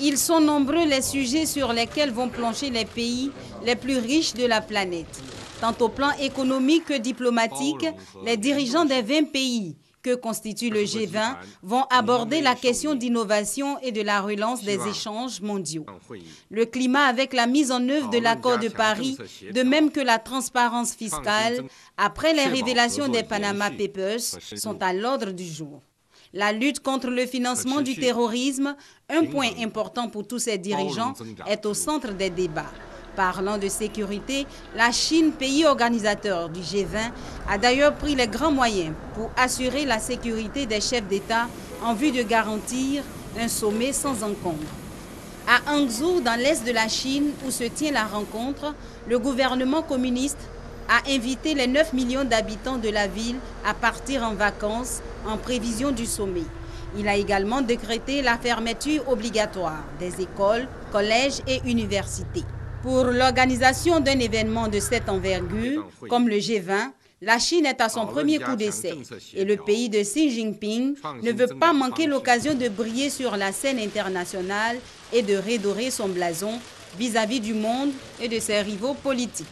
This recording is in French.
Ils sont nombreux les sujets sur lesquels vont plancher les pays les plus riches de la planète. Tant au plan économique que diplomatique, les dirigeants des 20 pays que constitue le G20 vont aborder la question d'innovation et de la relance des échanges mondiaux. Le climat avec la mise en œuvre de l'accord de Paris, de même que la transparence fiscale, après les révélations des Panama Papers, sont à l'ordre du jour. La lutte contre le financement du terrorisme, un point important pour tous ces dirigeants, est au centre des débats. Parlant de sécurité, la Chine, pays organisateur du G20, a d'ailleurs pris les grands moyens pour assurer la sécurité des chefs d'État en vue de garantir un sommet sans encombre. À Hangzhou, dans l'est de la Chine, où se tient la rencontre, le gouvernement communiste a invité les 9 millions d'habitants de la ville à partir en vacances en prévision du sommet. Il a également décrété la fermeture obligatoire des écoles, collèges et universités. Pour l'organisation d'un événement de cette envergure, comme le G20, la Chine est à son premier coup d'essai et le pays de Xi Jinping ne veut pas manquer l'occasion de briller sur la scène internationale et de redorer son blason vis-à-vis du monde et de ses rivaux politiques.